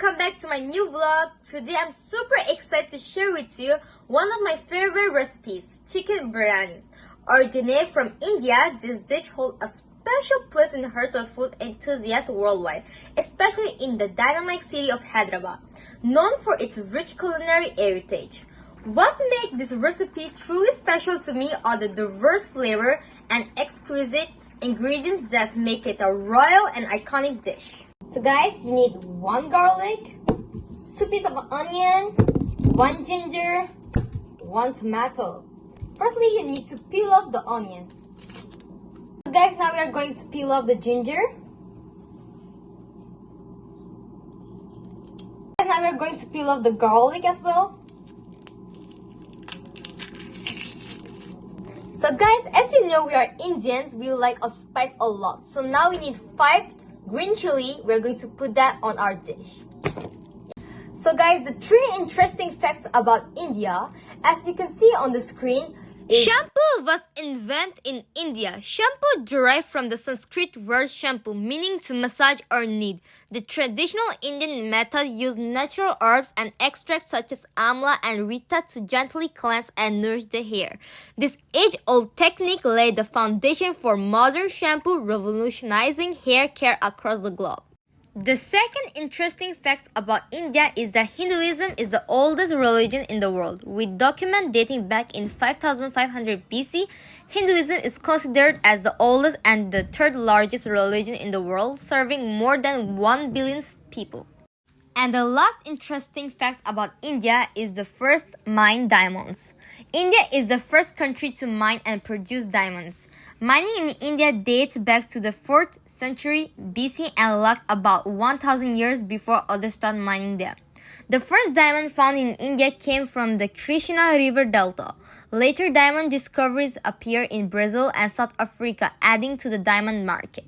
welcome back to my new vlog. Today I'm super excited to share with you one of my favorite recipes, chicken biryani. Originated from India, this dish holds a special place in the hearts of food enthusiasts worldwide, especially in the dynamic city of Hyderabad, known for its rich culinary heritage. What makes this recipe truly special to me are the diverse flavor and exquisite ingredients that make it a royal and iconic dish. So guys, you need 1 garlic, 2 pieces of onion, 1 ginger, 1 tomato. Firstly, you need to peel off the onion. So guys, now we are going to peel off the ginger. Now we are going to peel off the garlic as well. So guys, as you know, we are Indians, we like a spice a lot. So now we need 5 green chili. We're going to put that on our dish. So guys, the 3 interesting facts about India, as you can see on the screen, shampoo was invented in India. Shampoo derived from the Sanskrit word shampoo, meaning to massage or knead. The traditional Indian method used natural herbs and extracts such as amla and rita to gently cleanse and nourish the hair. This age-old technique laid the foundation for modern shampoo, revolutionizing hair care across the globe. The second interesting fact about India is that Hinduism is the oldest religion in the world. With documents dating back in 5500 BC, Hinduism is considered as the oldest and the 3rd largest religion in the world, serving more than 1 billion people. And the last interesting fact about India is the first mine diamonds. India is the first country to mine and produce diamonds. Mining in India dates back to the 4th century BC and lasts about 1000 years before others started mining them. The first diamond found in India came from the Krishna River Delta. Later diamond discoveries appeared in Brazil and South Africa, adding to the diamond market.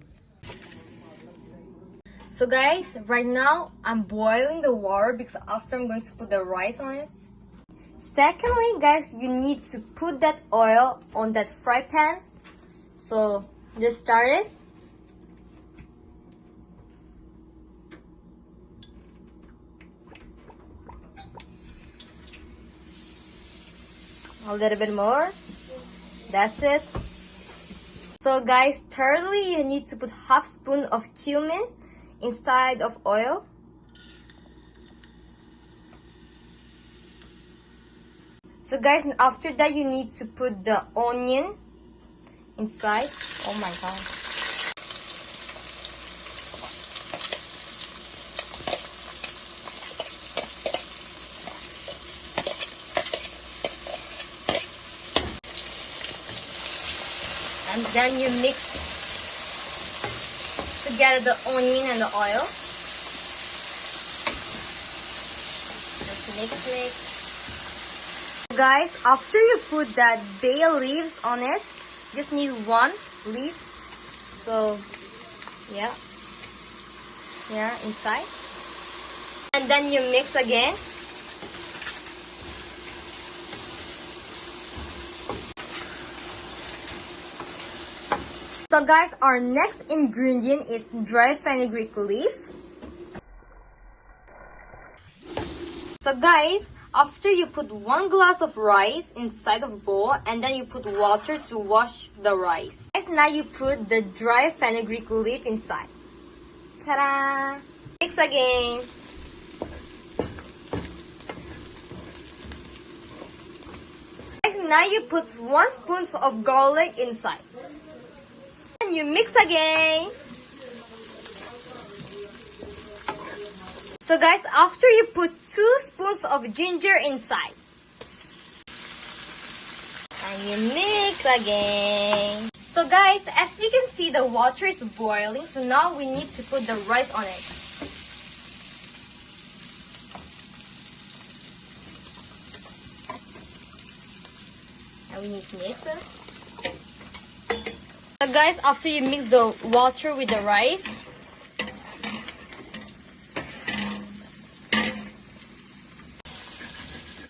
So guys, right now I'm boiling the water because after I'm going to put the rice on it. Secondly, guys, you need to put that oil on that fry pan. So just start it. A little bit more. That's it. So guys, thirdly, you need to put half spoon of cumin inside of oil. So guys, after that you need to put the onion inside. Oh my god. And then you mix together the onion and the oil. Just mix. Guys, after you put that bay leaves on it, just need 1 leaf. So yeah, here inside. And then you mix again. So guys, our next ingredient is dry fenugreek leaf. So guys, after you put 1 glass of rice inside of a bowl and then you put water to wash the rice. Guys, now you put the dry fenugreek leaf inside. Ta-da! Mix again. Guys, now you put 1 spoon of garlic inside. And you mix again. So guys, after you put 2 spoons of ginger inside. And you mix again. So guys, as you can see, the water is boiling. So now we need to put the rice on it. And we need to mix it. So guys, after you mix the water with the rice,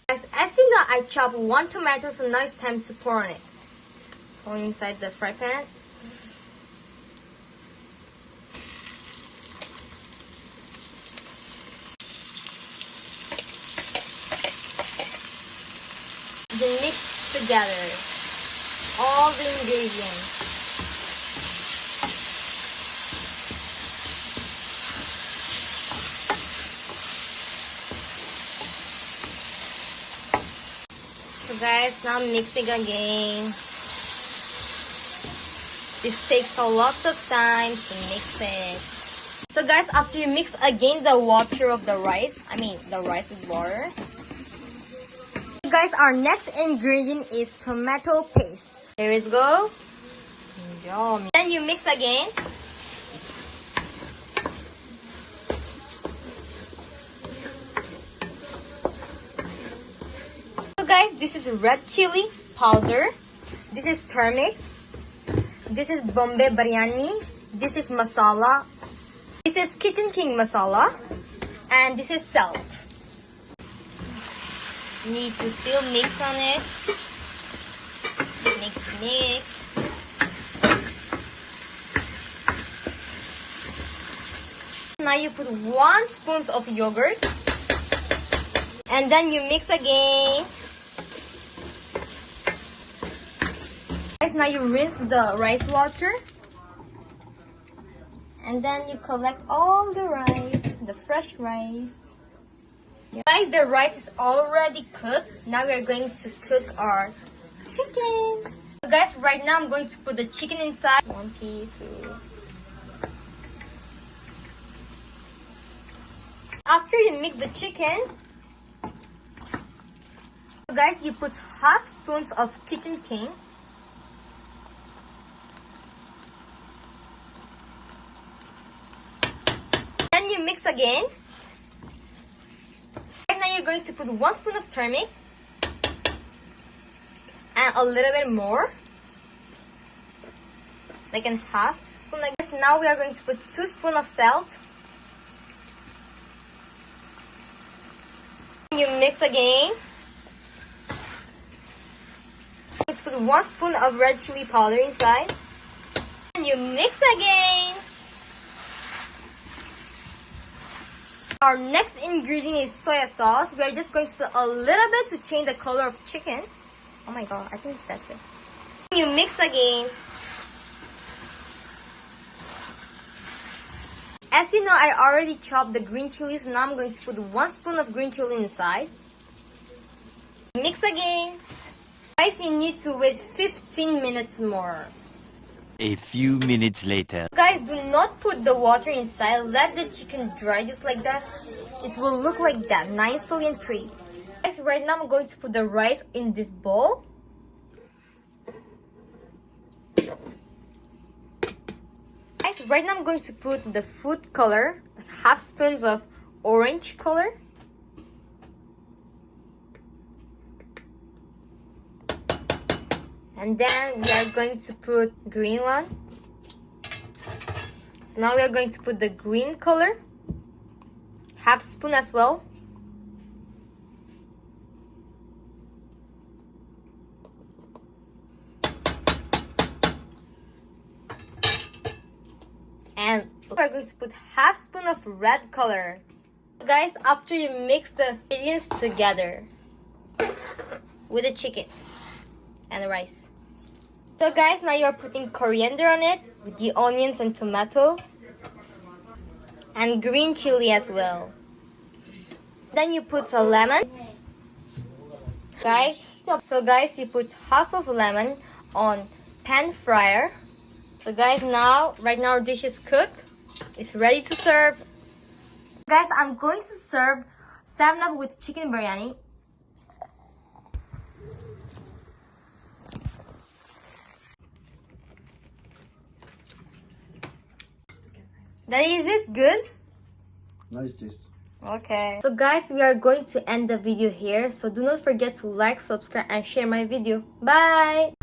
as you know, I chopped 1 tomato, so now it's time to pour on it. Pour inside the fry pan. together all the ingredients. So guys, now mixing again. This takes a lot of time to mix it. So guys, after you mix again the water of the rice, the rice with water. So guys, our next ingredient is tomato paste. Here it go. Yum. Then you mix again. So guys, this is red chili powder. This is turmeric. This is Bombay biryani. This is masala. This is Kitchen King masala. And this is salt. Need to still mix on it. Mix. Now you put 1 spoon of yogurt. And then you mix again. Guys, now you rinse the rice water. And then you collect all the rice, the fresh rice. Guys, the rice is already cooked. Now we are going to cook our chicken. So guys, right now I'm going to put the chicken inside. 1 piece, 2. After you mix the chicken, so guys, you put half spoons of Kitchen King. Then you mix again. And now you're going to put 1 spoon of turmeric. And a little bit more. Like a half spoon like this. Now we are going to put 2 spoons of salt. You mix again. Let's put 1 spoon of red chili powder inside. And you mix again. Our next ingredient is soy sauce. We are just going to put a little bit to change the color of chicken. Oh my god, I think that's it. You mix again. As you know, I already chopped the green chilies. Now I'm going to put 1 spoon of green chili inside. Mix again. Guys, you need to wait 15 minutes more. A few minutes later. Guys, do not put the water inside. Let the chicken dry just like that. It will look like that, nicely and pretty. Guys, right now I'm going to put the rice in this bowl. Guys, right now I'm going to put the food color, half spoons of orange color. And then we are going to put green one. So now we are going to put the green color. Half spoon as well. And we are going to put half spoon of red color. Guys, after you mix the ingredients together with the chicken and the rice. So guys, now you're putting coriander on it with the onions and tomato and green chili as well. Then you put a lemon. Guys, so guys, you put half of a lemon on pan fryer. So guys, right now our dish is cooked. It's ready to serve. Guys, I'm going to serve 7-Up with chicken biryani. That is it good? Nice taste. Okay. So guys, we are going to end the video here. So do not forget to like, subscribe, and share my video. Bye!